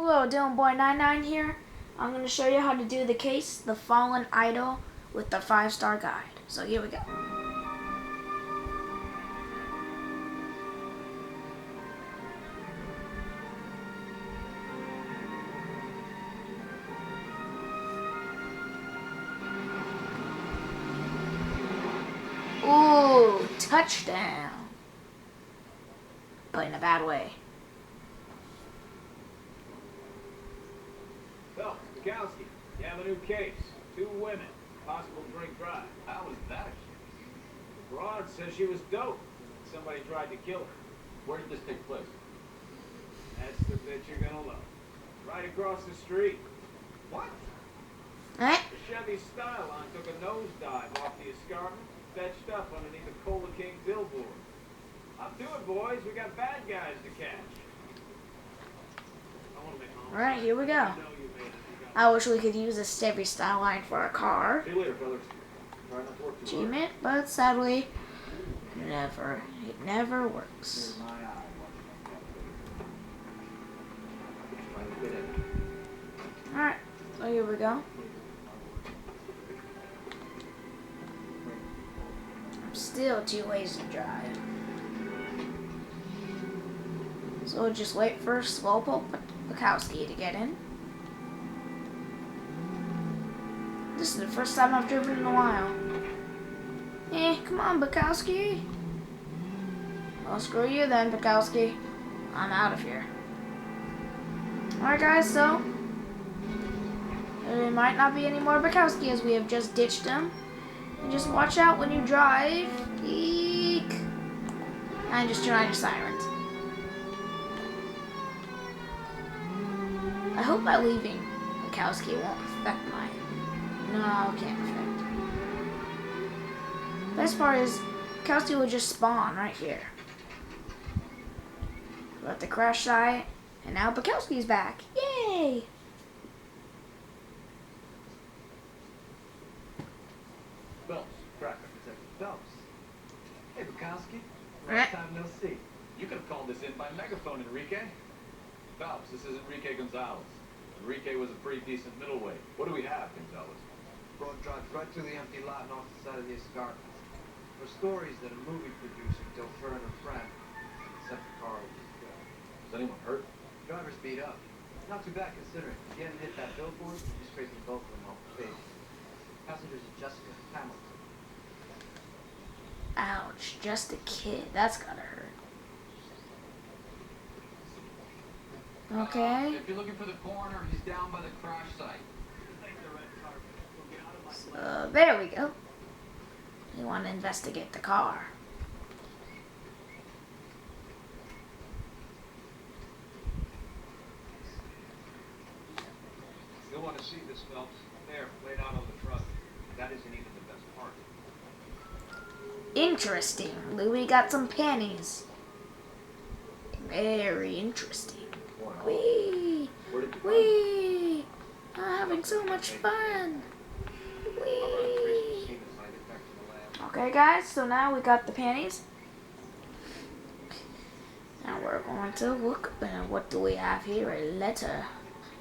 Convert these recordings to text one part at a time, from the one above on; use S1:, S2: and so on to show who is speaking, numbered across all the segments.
S1: Hello, Dylan Boy 99 here. I'm going to show you how to do the case, The Fallen Idol, with the 5-star guide. So here we go. Ooh, touchdown. But in a bad way.
S2: So, Mikowski, you have a new case. 2 women, possible drink drive.
S3: How was that?
S2: The broad says she was dope. Somebody tried to kill her.
S3: Where did this take place?
S2: That's the bit you're gonna love. Right across the street.
S3: What?
S1: Eh?
S2: The Chevy Styline took a nosedive off the escarpment, fetched up underneath a Cola King billboard. Up to it, boys. We got bad guys to catch.
S1: Alright, here we go. I wish we could use a Chevy Styline for a car.
S2: See you later, fellas. Try not to work too hard.
S1: Achievement, but sadly, it never works. Alright, so here we go. I'm still too lazy to drive. So we'll just wait for Slowpoke Bukowski to get in. This is the first time I've driven in a while. Come on, Bukowski. Well, screw you then, Bukowski. I'm out of here. Alright, guys, so there might not be any more Bukowski as we have just ditched him. And just watch out when you drive. Eek. And just turn on your sirens. I hope by leaving Bukowski won't affect mine. No, can't affect. Best part is Bukowski will just spawn right here. We're at the crash site, and now Bukowski's back. Yay!
S3: Phelps, Cracker, Detective Phelps. Hey, Bukowski.
S1: Eh.
S3: Long time no see. You could have called this in by megaphone, Enrique. Phelps, this is Enrique Gonzalez. Enrique was a pretty decent middleweight. What do we have, Gonzalez?
S4: Broad drives right through the empty lot and off the side of the escarpment. For stories that a movie producer, Dilfer and a friend, sent the car over the hill.
S3: Is anyone hurt?
S4: Driver's beat up. Not too bad considering. If he hadn't hit that billboard, he straightened both of them off the page. Passengers are Jessica Hamilton.
S1: Ouch, just a kid. That's gotta hurt. Okay.
S3: If you're looking for the coroner, he's down by the crash site.
S1: So there we go. We want to investigate the car.
S2: You'll want to see this, Phelps. There, laid out on the truck. That isn't even the best part.
S1: Interesting. Louis got some panties. Very interesting. Whee!
S3: Where did you
S1: Whee! I'm having so much fun. Whee! Okay, guys, so now we got the panties. Now we're going to look, and what do we have here? A letter.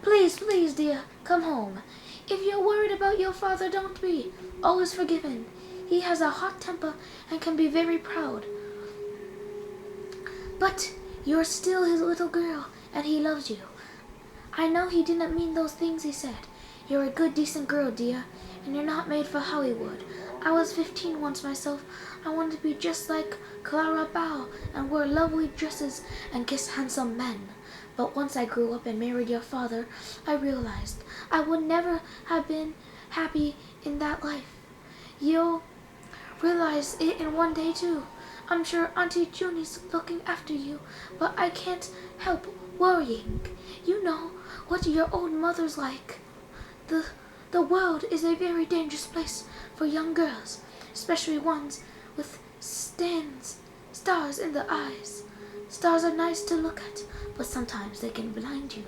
S1: Please, please, dear, come home. If you're worried about your father, don't be. All is forgiven. He has a hot temper and can be very proud. But you're still his little girl, and he loves you. I know he didn't mean those things he said. You're a good, decent girl, dear, and you're not made for Hollywood. I was 15 once myself. I wanted to be just like Clara Bow and wear lovely dresses and kiss handsome men. But once I grew up and married your father, I realized I would never have been happy in that life. You'll realize it in one day too. I'm sure Auntie Junie's looking after you, but I can't help worrying. You know what your old mother's like. The world is a very dangerous place for young girls, especially ones with stars in the eyes. Stars are nice to look at, but sometimes they can blind you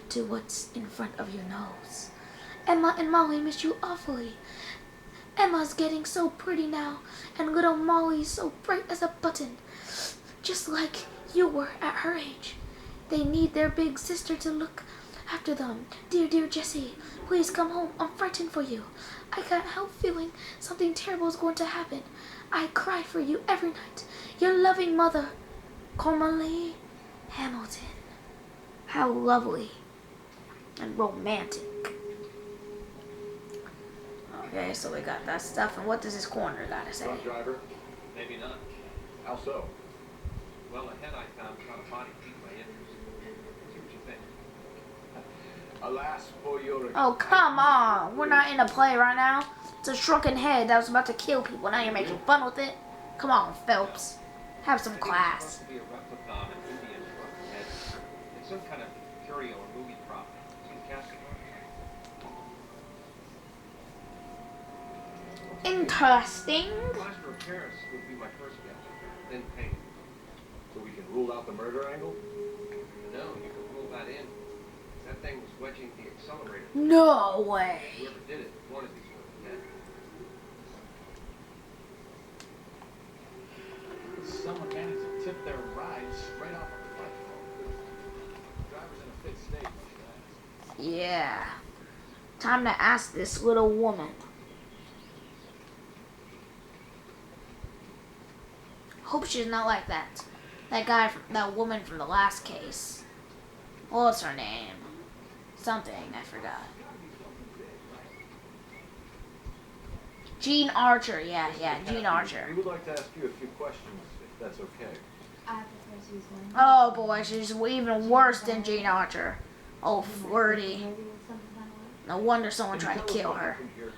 S1: to what's in front of your nose. Emma and Molly miss you awfully. Emma's getting so pretty now, and little Molly's so bright as a button, just like you were at her age. They need their big sister to look after them. Dear, dear Jesse, please come home. I'm frightened for you. I can't help feeling something terrible is going to happen. I cry for you every night. Your loving mother, Cormalee Hamilton. How lovely and romantic. Okay, so we got that stuff. And what does this corner gotta say?
S3: Truck driver? Maybe not. How so?
S4: Well, the head I found caught a body piqued my interest. See what you think.
S3: Alas for your...
S1: Oh, come on. We're not in a play right now. It's a shrunken head that was about to kill people. Now you're making fun with it. Come on, Phelps. Have some
S4: I think it's
S1: class.
S4: supposed to be a replica of an Indian shrunken head. It's some kind of curio or movie prop. See the casting on it?
S1: Interesting.
S4: Plaster of Paris would be my first guess. Then paint.
S3: So we can rule out the murder angle?
S4: No, you can rule that in. That thing was wedging the accelerator.
S1: No way.
S4: Whoever did it wanted these shrunken head.
S3: Someone managed to tip their ride straight off a platform. Driver's in a fit state, you should ask.
S1: Yeah. Time to ask this little woman. Hope she's not like that. That woman from the last case. What's her name? Something, I forgot. Jean Archer, yeah, Jean Archer.
S3: We would like to ask you a few questions, if that's okay.
S5: I prefer to use my
S1: Oh boy, she's even worse than Jean Archer. Oh, flirty.
S5: Maybe it's something I like.
S1: No wonder someone
S3: Can you
S1: tried to
S3: tell
S1: kill
S3: us what
S1: her.
S3: happened here?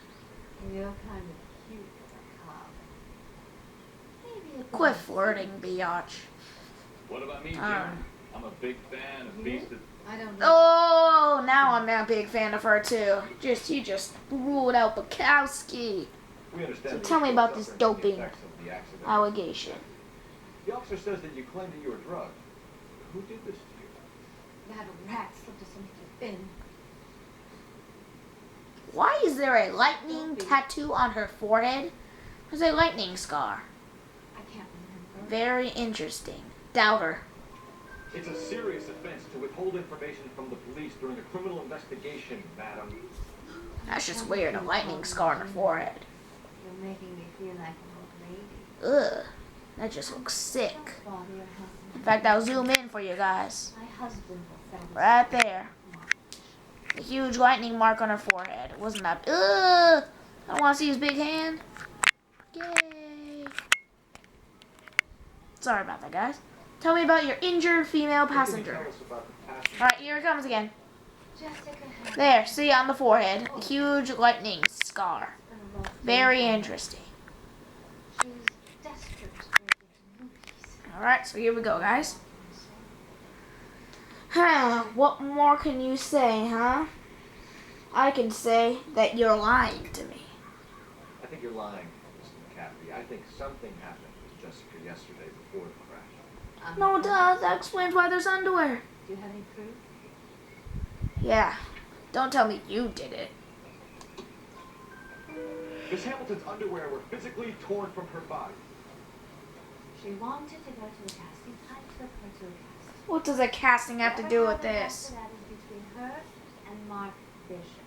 S5: You're kind of cute for a cop. Maybe a bit
S1: Quit
S5: of-
S1: flirting, biatch.
S3: What about me, Jim?
S1: Alright.
S3: I'm a big fan of Beast of...
S5: I don't know.
S1: Oh, now I'm a big fan of her too. You just ruled out Bukowski.
S3: We understand
S1: So
S3: that
S1: tell
S3: you're
S1: me
S3: still
S1: about this
S3: suffering from the
S1: doping
S3: effects of the accident.
S1: allegation.
S3: The officer says that you claimed that you were drugged. Who did this to you?
S5: That rat slipped us into the bin.
S1: Why is there a lightning tattoo on her forehead? There's a lightning scar.
S5: I can't remember.
S1: Very interesting. Doubt her.
S3: It's a serious offense to withhold information from the police during a criminal investigation, madam.
S1: That's just weird. A lightning scar on her forehead.
S5: You're making me feel like an old lady.
S1: Ugh. That just looks sick.
S5: Don't bother your husband.
S1: In fact, I'll zoom in for you guys.
S5: My husband will satisfy
S1: Right there.
S5: you.
S1: A huge lightning mark on her forehead. Wasn't that? Ugh! I don't want to see his big hand. Yay! Sorry about that, guys. Tell me about your injured female
S3: What can you
S1: passenger.
S3: tell us about the passenger?
S1: Alright, here it comes again.
S5: Jessica has
S1: There, see on the forehead. A huge lightning scar.
S5: been a lot.
S1: Very interesting.
S5: She's desperate to break into movies.
S1: Alright, so here we go, guys. What more can you say, huh? I can say that you're lying to me.
S3: I think you're lying, Mr. McCaffrey. I think something happened with Jessica yesterday before the crash.
S1: No, duh, that explains why there's underwear.
S5: Do you have any proof?
S1: Yeah. Don't tell me you did it.
S3: Miss Hamilton's underwear were physically torn from her body.
S5: She wanted to go to a casting. I took her to a casting.
S1: What does a casting have to do with
S5: Whatever
S1: this?
S5: happened after that is between her and Mark Bishop.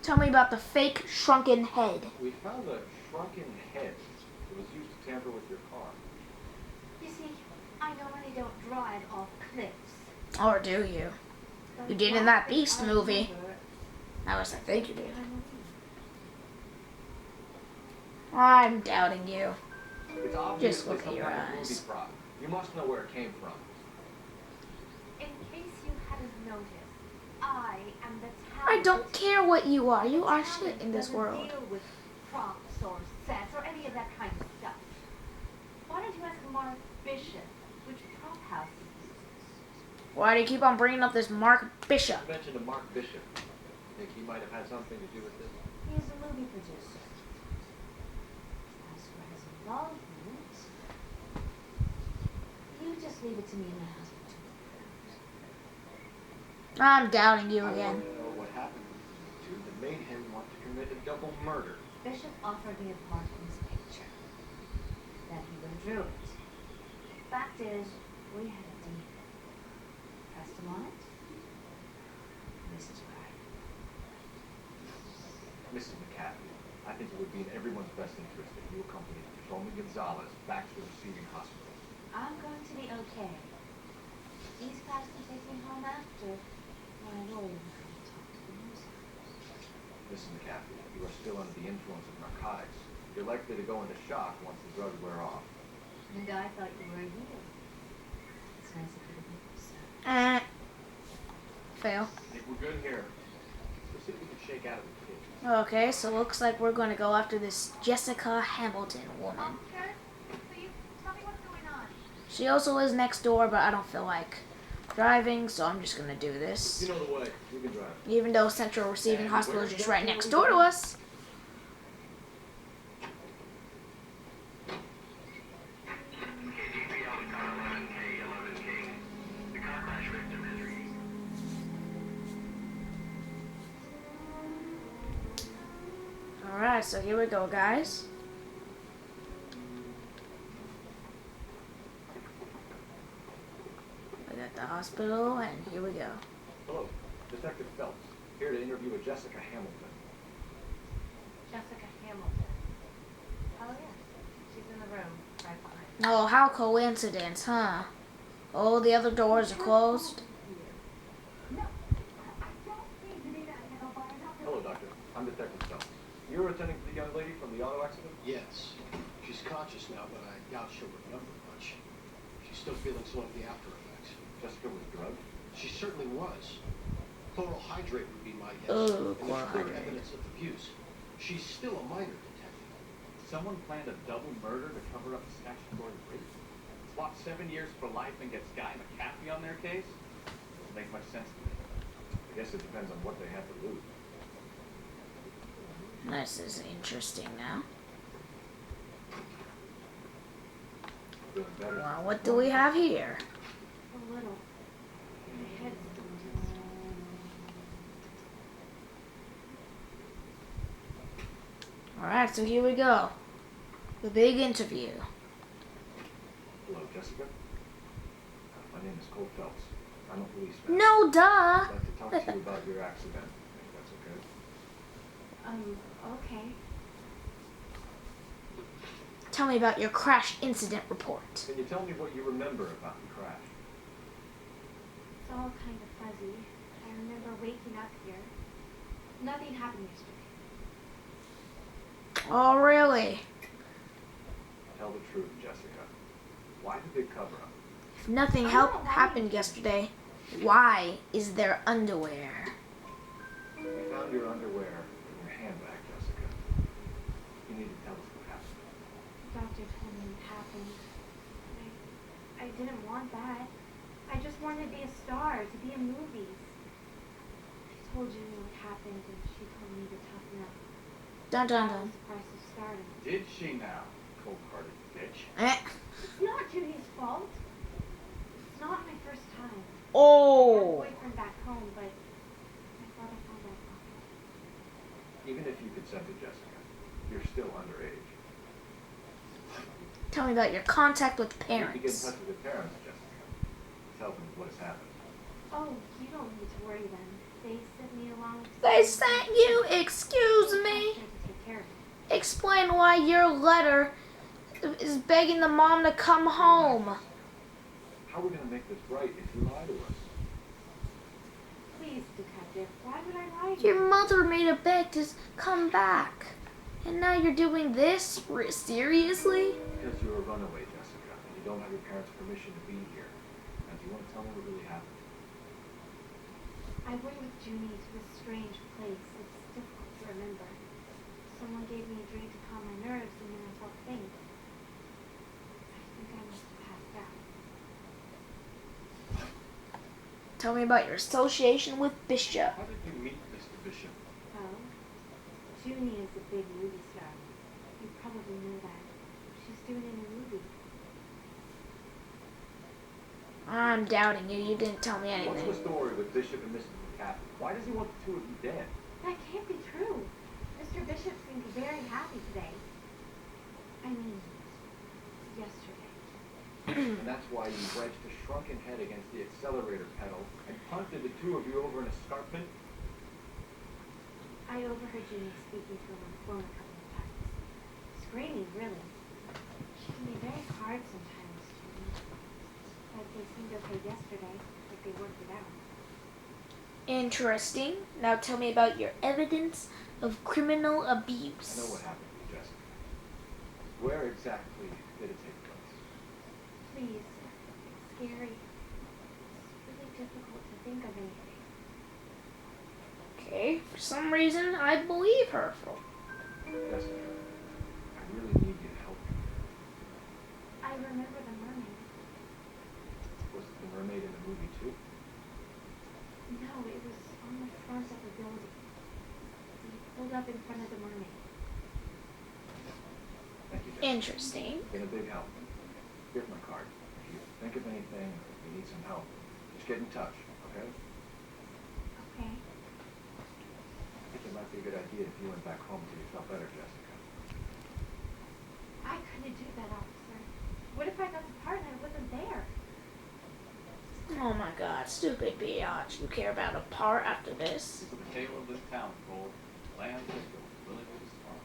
S1: Tell me about the fake shrunken head.
S3: We found a shrunken head that was used to tamper with your car.
S5: You see, I normally don't drive off cliffs.
S1: Or do you?
S5: But
S1: You did in
S5: one
S1: that
S5: thing
S1: Beast
S5: I
S1: movie.
S5: remember,
S1: I was, I think you did.
S5: I know.
S1: I'm doubting you.
S3: It's obviously
S1: Just look at
S3: some
S1: your
S3: kind of movie
S1: eyes.
S3: prop. You must know where it came from.
S5: In case you hadn't noticed, I am the talent.
S1: I don't care what you are. You are
S5: Talent
S1: shit in this
S5: doesn't
S1: world.
S5: deal with props or sets or any of that kind of stuff. Why don't you ask Mark Bishop which prop house he uses?
S1: Why do you keep on bringing up this Mark Bishop?
S3: You mentioned a Mark Bishop. Think he might have had something to do with this?
S5: He's a movie producer. As for his involvement, you just leave it to me and my husband to
S1: I'm doubting you
S3: I
S1: again.
S3: want to know what happened to you that made him want to commit a double murder.
S5: Bishop offered me a part in his picture. Then he withdrew it. Fact is, we had a deal. Pressed
S3: Mrs. McCaffrey, I think it would be in everyone's best interest if you accompanied Patrolman Gonzalez back to the receiving hospital.
S5: I'm going to be okay. These guys can take me home after. My lawyer and I will talk to the news.
S3: Mrs. McCaffrey, you are still under the influence of narcotics. You're likely to go into shock once the drugs wear off.
S5: And I thought you were a hero. It's nice of you to make me sad.
S1: Fail.
S3: I think we're good here. Let's see if we can shake out of the kids.
S1: Okay, so looks like we're going to go after this Jessica Hamilton woman.
S5: Officer, please tell me what's going on.
S1: She also is next door, but I don't feel like driving, so I'm just going to do this.
S3: You know the way. You can drive.
S1: Even though Central Receiving Hospital is just right next door to us. Alright, so here we go, guys. We're at the hospital, and here we go.
S3: Hello, Detective Phelps. Here to interview with Jessica Hamilton.
S5: Jessica Hamilton. Oh, yes. She's in the room right behind me.
S1: Oh, how coincidence, huh? Oh, the other doors are closed.
S3: Hello, Doctor. I'm Detective Phelps. You were attending to the young lady from the auto accident?
S6: Yes. She's conscious now, but I doubt she'll remember much. She's still feeling some of the after effects.
S3: Jessica was drugged?
S6: She certainly was. Chloral hydrate would be my guess.
S1: Oh,
S6: and
S1: chloral
S6: there's clear
S1: hydrate.
S6: evidence of abuse. She's still a minor, detective.
S3: Someone planned a double murder to cover up a statutory rape? Swap 7 years for life and gets Guy McCaffrey on their case? Doesn't make much sense to me. I guess it depends on what they have to lose.
S1: This is interesting now.
S3: Feeling better?
S1: Well, what do we have here?
S5: A little. My head's still twisted.
S1: Alright, so here we go. The big interview.
S3: Hello, Jessica. My name is Cole Phelps. I'm a policeman.
S1: No, duh!
S3: I'd like to talk to you about your accident, if that's okay.
S5: Okay.
S1: Tell me about your crash incident report.
S3: Can you tell me what you remember about the crash?
S5: It's all kind of fuzzy. I remember waking up here. Nothing happened yesterday.
S1: Oh, really?
S3: Tell the truth, Jessica. Why the big cover-up?
S1: If nothing happened yesterday, why is there underwear?
S3: We found your underwear in your handbag, Jessica. You need to tell us what happened.
S5: The doctor told me it happened. I didn't want that. I just wanted to be a star, to be in movies. She told you what happened, and she told me to toughen up.
S1: Dun dun
S5: That
S1: dun.
S5: was the price of stardom.
S3: Did she now, cold-hearted bitch?
S5: It's not Judy's fault. It's not my first time. I had a
S1: Oh!
S5: boyfriend back home, but I thought I found out about it.
S3: Even if you consented, Jessica, you're still underage.
S1: Tell me about your contact with
S3: You need to get in
S1: parents.
S3: touch with your parents, Jessica. Tell them what has happened.
S5: Oh, you don't need to worry then. They sent me along to
S1: They
S5: see-
S1: sent you? Excuse me?
S5: I had to take care of it.
S1: Explain why your letter is begging the mom to come home.
S3: How are we going to make this right if you lie to us?
S5: Please, detective, why would I lie to
S1: Your
S5: you?
S1: mother made a beg to come back. And now you're doing this? Seriously?
S3: Because you're a runaway, Jessica, and you don't have your parents' permission to be here. And do you want to tell me what really happened?
S5: I went with Junie to a strange place. It's difficult to remember. Someone gave me a drink to calm my nerves, and then I felt faint. I think I must have passed out.
S1: Tell me about your association with Bishop.
S3: How did you meet Mr. Bishop?
S5: Well, Junie is a big movie star. You probably know that. She's doing it in a movie.
S1: I'm doubting you. You didn't tell me
S3: What's the
S1: anything.
S3: story with Bishop and Mrs. McCaffrey? Why does he want the two of you dead?
S5: That can't be true. Mr. Bishop seemed very happy today. I mean, yesterday.
S3: And that's why you wedged a shrunken head against the accelerator pedal and punted the two of you over an escarpment?
S5: I I overheard Junie speaking to him on the phone a couple of times. Screaming, really. She can be very hard sometimes, Junie. Like they seemed okay yesterday, like they worked it out.
S1: Interesting. Now tell me about your evidence of criminal
S3: I know
S1: abuse.
S3: what happened to Jessica. Where exactly did it take place?
S5: Please, it's scary. It's really difficult to think of anything.
S1: Okay, for some reason I believe her.
S3: Jessica, I really need you to help me.
S5: I remember the mermaid.
S3: Was the mermaid in the movie too?
S5: No, it was on the front of the building. We pulled up in front of the mermaid.
S3: Thank you, Jessica.
S1: Interesting.
S3: You've been a big help. Here's my card. If you think of anything, or if you need some help, just get in touch, okay?
S5: Okay.
S3: I think it might be a good idea if you went back home till you felt better, Jessica.
S5: I couldn't do that, officer. What if I got the part and I wasn't there?
S1: Oh my god, stupid biatch. You care about a part after this?
S3: This is the tale of this town, Cole. Land that goes willingly to storm.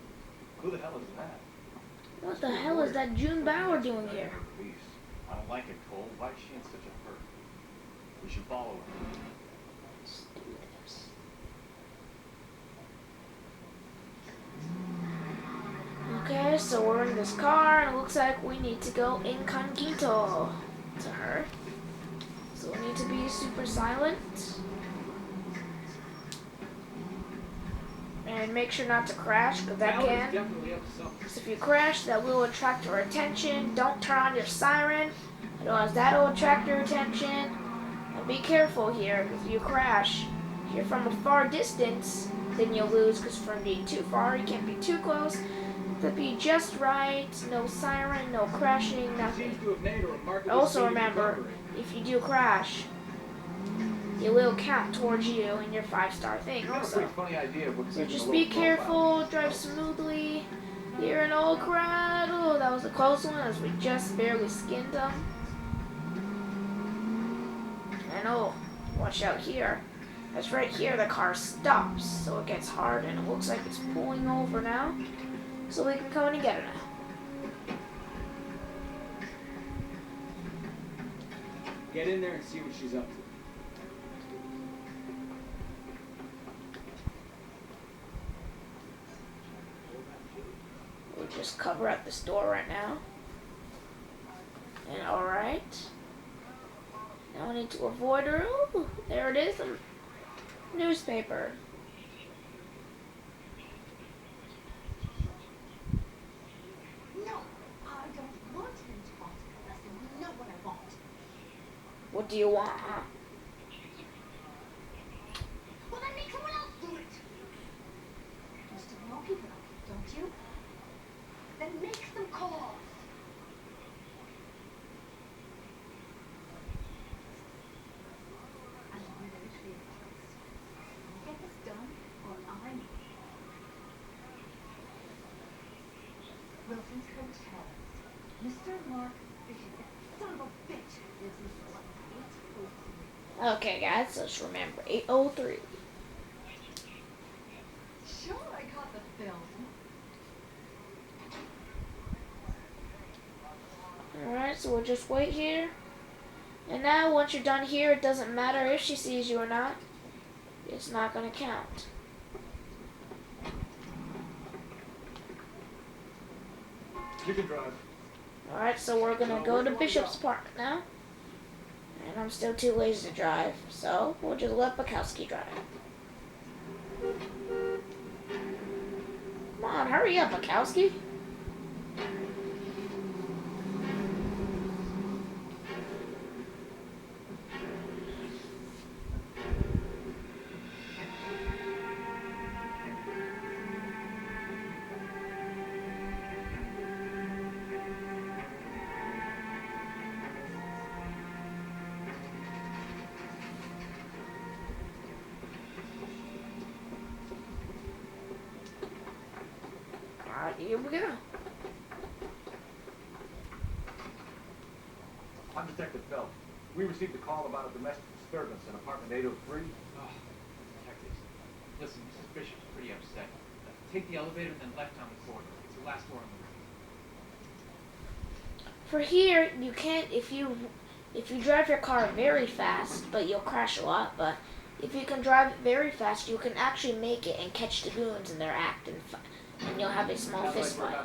S3: Who the hell is that?
S1: What the hell is that June Bauer doing here?
S3: I don't like it, Cole. Why is she in such a hurry? We should follow her.
S1: Let's do this. Okay, so we're in this car, and it looks like we need to go incognito to her. So we need to be super silent. And make sure not to crash, because that
S2: Alan is
S1: can.
S2: definitely up to something.
S1: So if you crash, that will attract her attention. Don't turn on your siren, otherwise that will attract her attention. And be careful here, because if you crash, if you're from a far distance, then you'll lose, because from being too far, you can't be too close. To be just right, no siren, no crashing, nothing.
S2: Seems to have made a remarkable
S1: Also
S2: speedy
S1: remember,
S2: recovery.
S1: if you do crash, it will count towards you in your 5-star thing
S3: You got a
S1: also.
S3: pretty funny idea of what's
S1: So
S3: in the
S1: just
S3: little
S1: be careful,
S3: profile.
S1: drive smoothly. Here in old crowd. Oh, that was a close one as we just barely skinned them. And oh, watch out here. That's right here the car stops, so it gets hard and it looks like it's pulling over now. So we can come in and get her now.
S2: Get in there and see what she's up to.
S1: We'll just cover up this door right now. And alright. Now we need to avoid her. Ooh, there it is. A newspaper.
S7: No, I don't want him to want a lesson. You know what I want.
S1: What do you want, huh?
S7: Well, then make someone else do it. You still know people like it, don't you? Then make some calls. I want to treat it first. You get this done, or I'm... Wilson's Hotel. Mr. Mark Bishop, that son of a bitch, lives in what, 803.
S1: Okay, guys, let's remember 803.
S7: Sure, I got the film.
S1: Alright, so we'll just wait here. And now, once you're done here, it doesn't matter if she sees you or not. It's not going to count.
S3: You can drive.
S1: Alright, so we're going to go to Bishop's apartment now. And I'm still too lazy to drive, so we'll just let Bukowski drive. Come on, hurry up, Bukowski. Alright, here we go.
S3: I'm Detective Phelps. We received a call about a domestic disturbance in apartment 803.
S2: Oh, detectives.
S3: Listen, Mrs. Bishop's pretty upset. Take the elevator, then left on the corridor. It's the last door on the right.
S1: For here, you can't if you drive your car very fast, but you'll crash a lot. But if you can drive it very fast, you can actually make it and catch the goons in their act, and you'll have a small fist fight.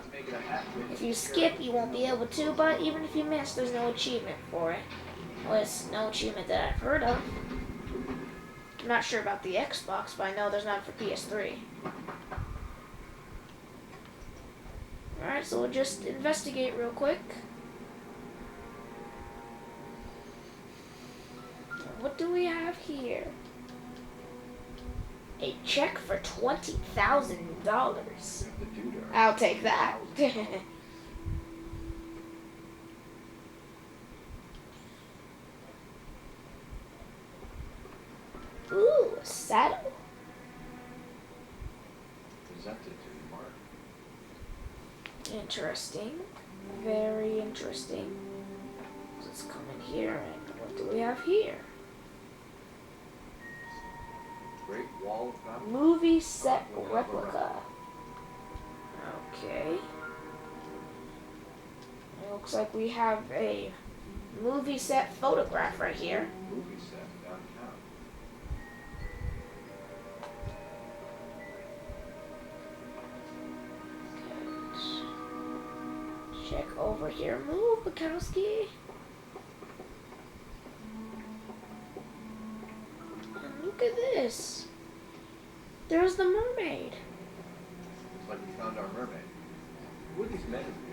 S1: If you skip, you won't be able to. But even if you miss, there's no achievement for it. Well, it's no achievement that I've heard of. I'm not sure about the Xbox, but I know there's none for PS3. Alright, so we'll just investigate real quick. What do we have here? A check for $20,000. I'll take that. Ooh, a saddle.
S3: Presented to Mark.
S1: Interesting. Very interesting. Let's come in here and what do we have here?
S3: Great Wall of Babylon.
S1: Movie set replica. Okay. It looks like we have a movie set photograph right here.
S3: Movie set downtown.
S1: Check over here. Move, Bukowski. And look at this. There's the mermaid.
S3: Looks like we found our mermaid. Who are these men in the picture?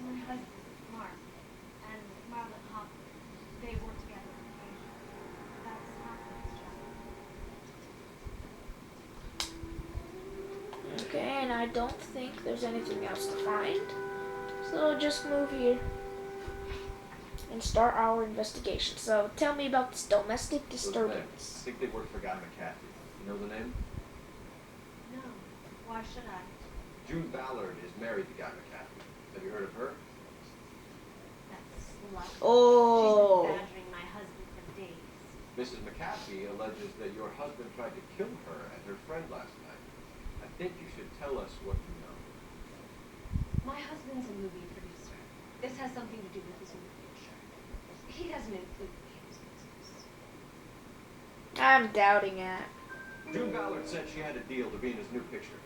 S5: My husband, Mark, and Marlon Hopkins. They work together. That's Hopkins' job.
S1: Okay, and I don't think there's anything else to find. So we'll just move here and start our investigation. So tell me about this domestic disturbance.
S3: I think they work for Guy McCaffrey. You know the name?
S5: No. Why should I?
S3: June Ballard is married to Guy McCaffrey. Have you heard of her?
S5: That's slut.
S1: Oh.
S5: She's been badgering my husband for days.
S3: Mrs. McCaffrey alleges that your husband tried to kill her and her friend last night. I think you should tell us what you know.
S5: My husband's a movie producer. This has something to do with his new picture. He doesn't include me in his business.
S1: I'm doubting it.
S3: June Ballard said she had a deal to be in his new picture.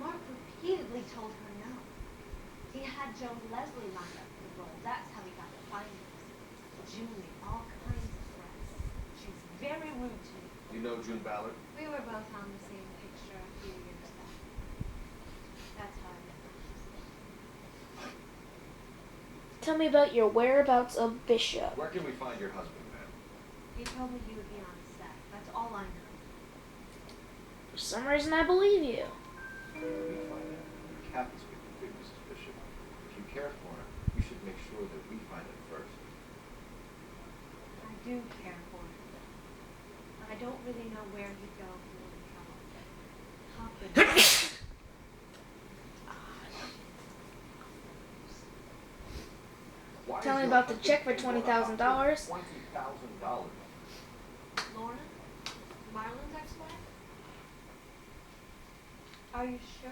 S5: Mark repeatedly told her no. He had Joan Leslie lined up for the role. That's how he got the findings. June made all kinds of threats. She's very rude to me.
S3: You know June Ballard?
S5: We were both on the same picture a few years back. That's how I met my husband.
S1: Tell me about your whereabouts of Bishop.
S3: Where can we find your husband, ma'am?
S5: He told me you would be on set. That's all I know.
S1: For some reason, I believe you.
S3: Let me find out. Kathy's been big, Mrs. Bishop. If you care for him, you should make sure that we find him first.
S5: I do care for him. I don't really know where he'd go if he was in trouble. Hopkins.
S3: Why
S1: Tell
S3: is
S1: me
S3: your
S1: about the
S3: husband
S1: check for
S3: paying
S1: $20,000.
S3: $20,000.
S5: Lorna? Marlon's ex-wife? Are you sure?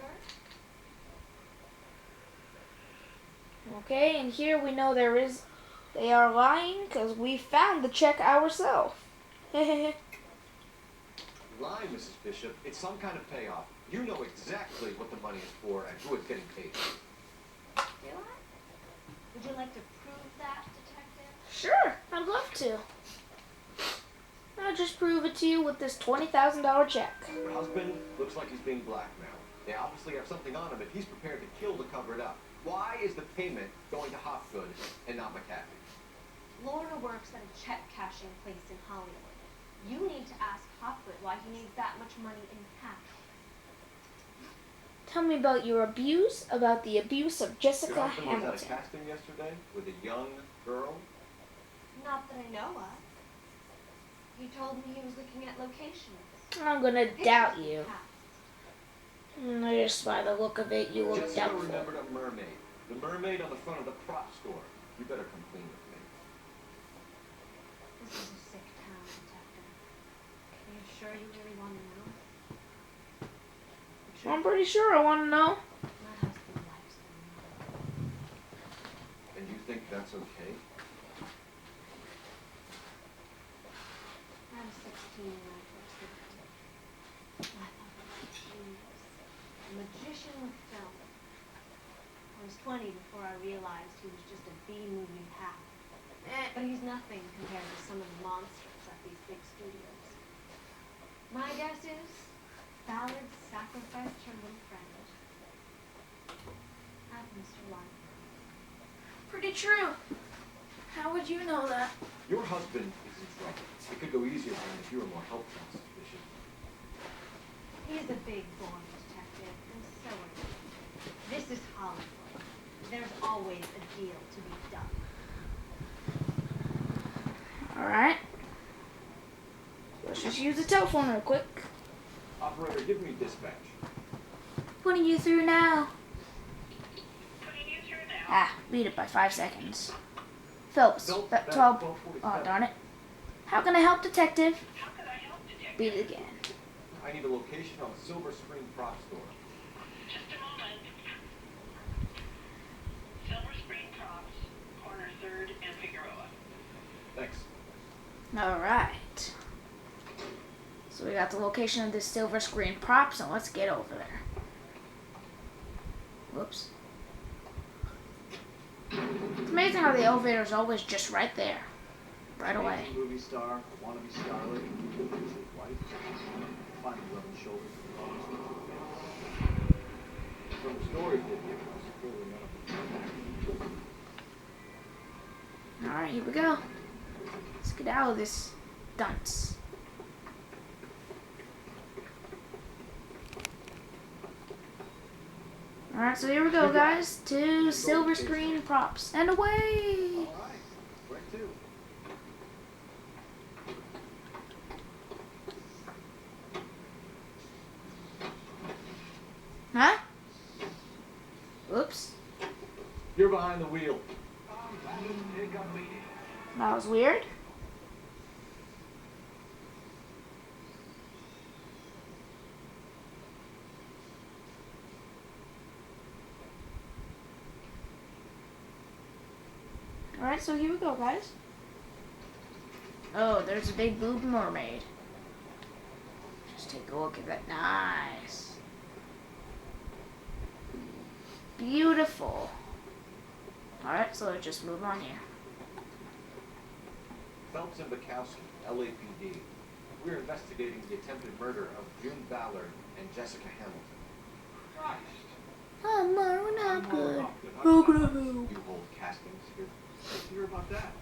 S1: Okay, and here we know they are lying because we found the check ourselves.
S3: Lie, Mrs. Bishop. It's some kind of payoff. You know exactly what the money is for and who it's getting paid.
S5: Do I? Would you like to prove that, detective?
S1: Sure, I'd love to. I'll just prove it to you with this $20,000 check.
S3: Your husband looks like he's being blackmailed. They obviously have something on him, and he's prepared to kill to cover it up. Why is the payment going to Hopgood and not McCaffrey?
S5: Lorna works at a check-cashing place in Hollywood. You need to ask Hopgood why he needs that much money in cash.
S1: Tell me about the abuse of Jessica
S3: Your husband was
S1: Hamilton.
S3: at a casting yesterday with a young girl.
S5: Not that I know of. He told me he was looking at locations.
S1: I'm gonna doubt
S5: Pictures
S1: you.
S5: of cast.
S1: Just by the look of it, you look
S3: Jessica
S1: doubtful.
S3: remembered a mermaid. The mermaid on the front of the prop store. You better come clean with me.
S5: This is a sick town, detective. Are you sure you really want
S1: I'm pretty sure I want to know.
S5: My husband likes them.
S3: And you think that's okay?
S5: I was 16 when I first met him. I thought he was a genius. A magician with film. I was 20 before I realized he was just a B-movie hack. But he's nothing compared to some of the monsters at these big studios. My guess is Ballard sacrificed her little friend. I've missed her life.
S1: Pretty true. How would you know that?
S3: Your husband is in trouble. It could go easier for him if you were more helpful and sufficient.
S5: He's a big born detective, and so are you. This is Hollywood. There's always a deal to be done.
S1: Alright. Let's just use the telephone real quick.
S3: Operator, give me dispatch.
S1: Putting you through now.
S8: Putting you through now.
S1: Ah, beat it by 5 seconds. Phelps,
S3: Phelps,
S1: that
S3: that's
S1: 12.
S3: 12:47.
S1: Oh, darn it. How can I help, detective?
S8: How can I help, detective?
S1: Beat it again.
S3: I need a location on a silver screen prop store.
S8: Just a moment. Silver Spring Props, corner 3rd and Figueroa.
S3: Thanks.
S1: Alright. So we got the location of this silver screen prop, so let's get over there. Whoops. It's amazing how the elevator is always just right there. Right away.
S3: Amazing movie star, a wannabe starlet, usually white, finally rubbing shoulders with the famous. From the stories they've given us, clearly none of them.
S1: Alright, here we go. Let's get out of this dunce. Alright, so here we go, guys, to silver screen props. And away!
S3: All right, where to?
S1: Huh? Oops.
S3: You're behind the wheel.
S1: That was weird. Alright, so here we go, guys. Oh, there's a big blue mermaid. Just take a look at that. Nice. Beautiful. Alright, so let's just move on here.
S3: Phelps and Bukowski, LAPD. We're investigating the attempted murder of June Ballard and Jessica Hamilton.
S2: Christ.
S1: Oh, no, we're not good.
S2: How
S1: How can I help?
S3: You hold castings here.
S2: Let's hear about that.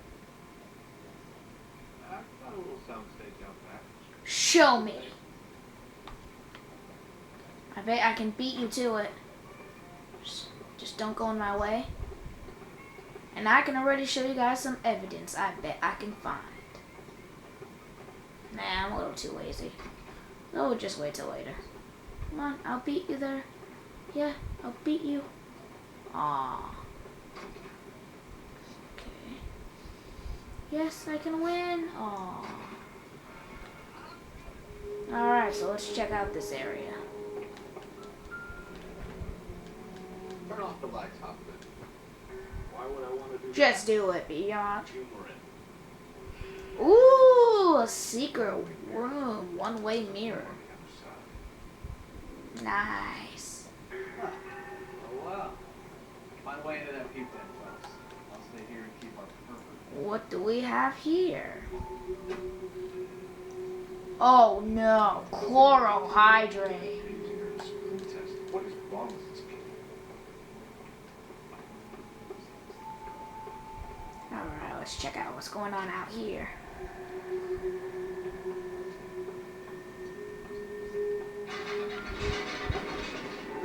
S2: I've got a little soundstage out back.
S1: Show me. I bet I can beat you to it. Just don't go in my way. And I can already show you guys some evidence I bet I can find. Nah, I'm a little too lazy. Oh, just wait till later. Come on, I'll beat you there. Yeah, I'll beat you. Aww. Okay. Yes, I can win. Aww. Alright, so let's check out this area.
S3: Turn off the lights, Hopkins.
S2: Why would I want to do
S1: Just do it, Beyond.
S3: Humor it.
S1: Ooh, a secret room. One-way mirror. Nice.
S3: Oh, wow. Find a way into that peep den, folks. I'll stay here and keep our purpose.
S1: What do we have here? Oh no, chlorohydrate.
S3: What is wrong with this people?
S1: Alright, let's check out what's going on out here.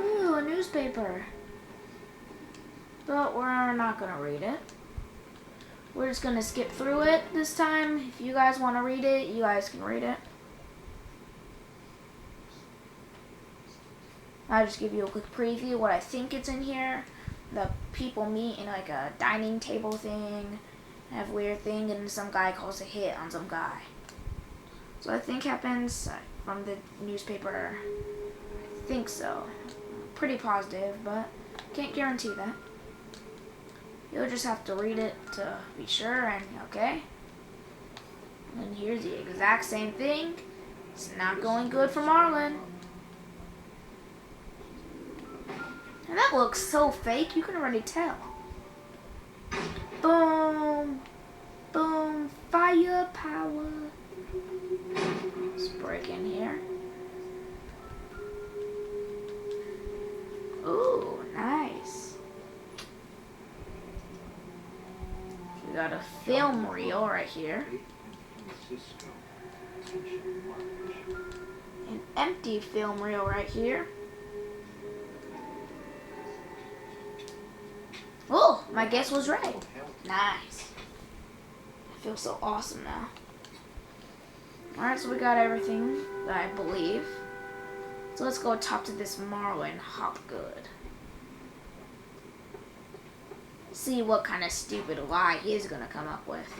S1: Ooh, a newspaper. But we're not gonna read it. We're just gonna skip through it this time. If you guys want to read it, you guys can read it. I'll just give you a quick preview what I think it's in here. The people meet in like a dining table thing, have a weird thing, and some guy calls a hit on some guy. So I think happens from the newspaper. I think so. pretty positive, but can't guarantee that. You'll just have to read it to be sure, and okay. And here's the exact same thing. It's not going good for Marlon. And that looks so fake, you can already tell. Boom. Boom. Firepower. Let's break in here. Ooh, nice. We got a film reel right here. An empty film reel right here. Oh, my guess was right. Nice. I feel so awesome now. Alright, so we got everything that I believe. So let's go talk to this Marlon Hopgood. See what kind of stupid lie he's gonna come up with.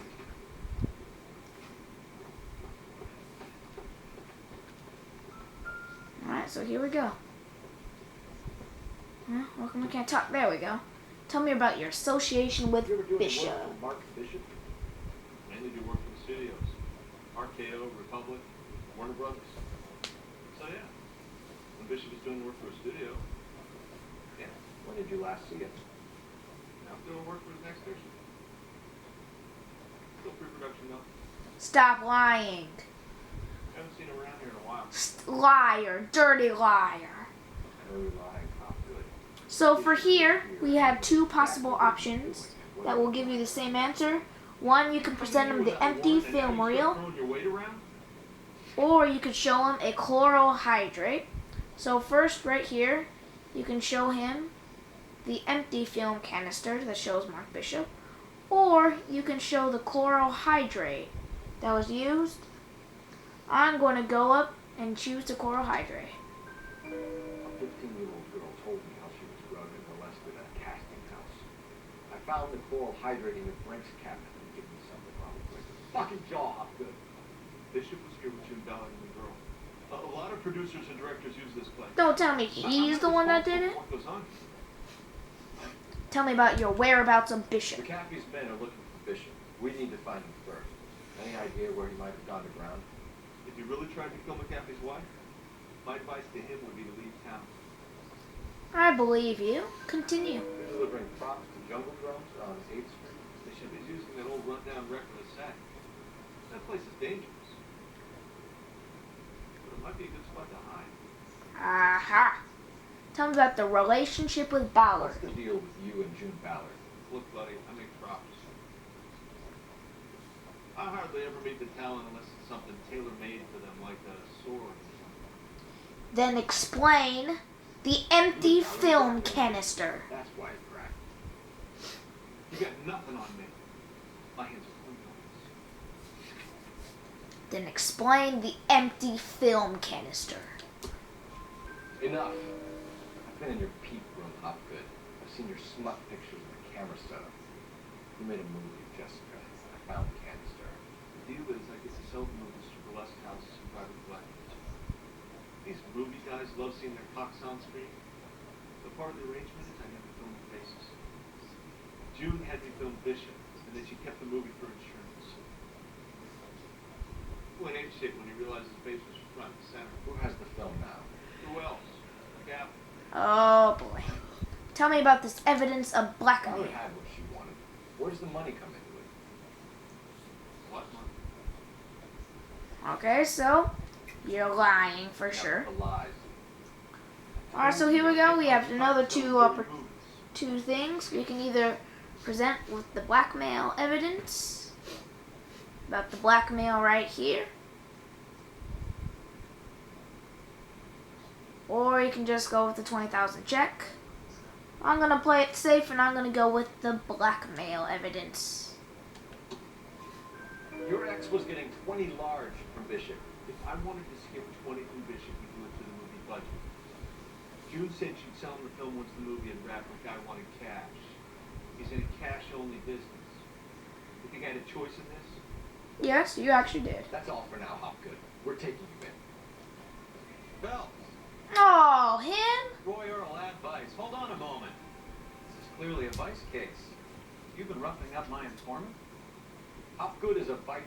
S1: Alright, so here we go. Welcome, we can't talk. There we go. Tell me about your association with Bishop.
S3: Mark Bishop? Mainly do work for the studios. RKO, Republic, Warner Brothers. So yeah, when Bishop is doing work for a studio, yeah. When did you last see him? Now doing work for his next station. Still pre-production though.
S1: Stop lying.
S3: Haven't seen him around here in a while.
S1: Liar. Dirty liar.
S3: I know you're lying, Pop, really.
S1: So for here, we have two possible options that will give you the same answer. One, you can present him the empty film reel, or you could show him a chloral hydrate. So first, right here, you can show him the empty film canister that shows Mark Bishop, or you can show the chloral hydrate that was used. I'm going to go up and choose the chloral hydrate.
S3: A 15-year-old girl told me how she was drugged and molested at a casting house. I found the chloral hydrate in the drinks cabinet and gave me something probably. Fucking jaw up good. Bishop was here with Jim Ballard and the girl. A lot of producers and directors use this place.
S1: Don't tell me he's the one that did it.
S3: What goes on?
S1: Tell me about your whereabouts of Bishop.
S3: McAfee's men are looking for Bishop. We need to find him first. Any idea where he might have gone to ground? If he really tried to kill McAfee's wife, my advice to him would be to leave town.
S1: I believe you. Continue.
S3: They're delivering props to jungle drones on 8th Street. Bishop is using that old rundown reckless set. That place is dangerous. But it might be a good spot to hide.
S1: Aha. Tell me about the relationship with Ballard.
S3: What's the deal with you and June Ballard?
S2: Look, buddy, I make props. I hardly ever meet the talent unless it's something tailor-made for them, like a sword or something.
S1: Then explain the empty film canister.
S3: That's why it cracked.
S2: You got nothing on me. My hands are clean on this.
S1: Then explain the empty film canister.
S3: Enough. I've been in your peep room, Hopgood. I've seen your smut pictures of the camera setup. You made a movie, Jessica. I found the canister.
S2: The deal is, I get to sell the movies to burlesque houses and private collectors. These movie guys love seeing their cocks on screen. But part of the arrangement is I never film the faces. June had me film Bishop, and then she kept the movie for insurance. Went ape shit when he realized his face was front and center.
S3: Who has the film now?
S2: Who else? Gap.
S1: Oh boy. Tell me about this evidence of blackmail.
S3: Ballard had what she wanted. Where does the money come into it?
S2: What money?
S1: Okay, so you're lying for sure.
S3: The lies.
S1: Alright, so here we go. We have another two things. We can either present with the blackmail evidence about the blackmail right here, or you can just go with the 20,000 check. I'm gonna play it safe and I'm gonna go with the blackmail evidence.
S3: Your ex was getting 20 large from Bishop.
S2: If I wanted to skip 20 from Bishop, we do it to the movie budget. June said she'd sell him the film once the movie had wrapped. The guy wanted cash. He's in a cash-only business. You think I had a choice in this?
S1: Yes, you actually did.
S3: That's all for now, Hopgood. We're taking you in.
S2: Bell,
S1: Oh, him?
S3: Roy Earl advice. Hold on a moment. This is clearly a vice case. You've been roughing up my informant? How good is a bite?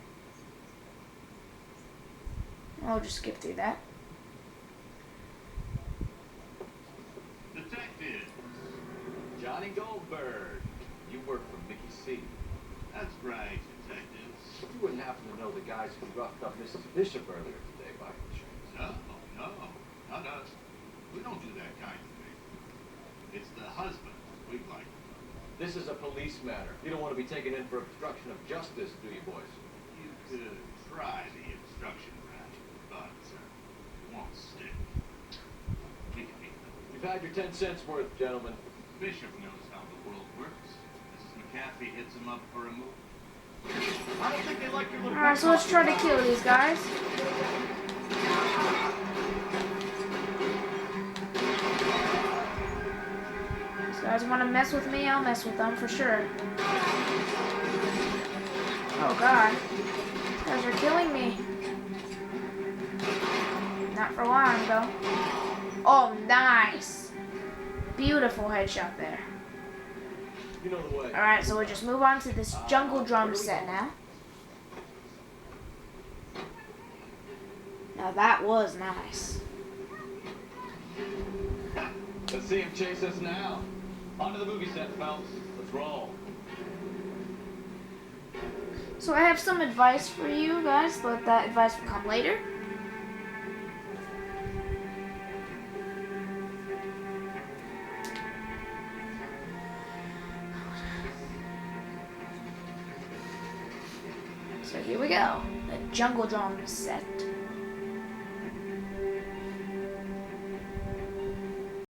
S1: I'll just skip through that.
S2: Detective.
S3: Johnny Goldberg. You work for Mickey C.
S2: That's right, detectives.
S6: You wouldn't happen to know the guys who roughed up Mrs. Bishop earlier today by any chance?
S2: No, not us. We don't do that kind of thing. It's the husband we'd like to know.
S6: This is a police matter. You don't want to be taken in for obstruction of justice, do you, boys?
S2: You could try the obstruction ratchet, but it won't stick. We can meet them.
S6: You've had your 10 cents worth, gentlemen.
S2: Bishop knows how the world works. Mrs. McCaffrey hits him up for a move.
S3: I don't think they like your little...
S1: Alright, so let's try to kill these guys. These guys want to mess with me, I'll mess with them for sure. Oh god. These guys are killing me. Not for long though. Oh, nice. Beautiful headshot there.
S6: You know the way.
S1: Alright, so we'll just move on to this jungle drum set now. Now that was nice.
S3: Let's see him chase us now. On to the movie set, fellas. Let's roll.
S1: So I have some advice for you guys, but that advice will come later. So here we go. The jungle drum set.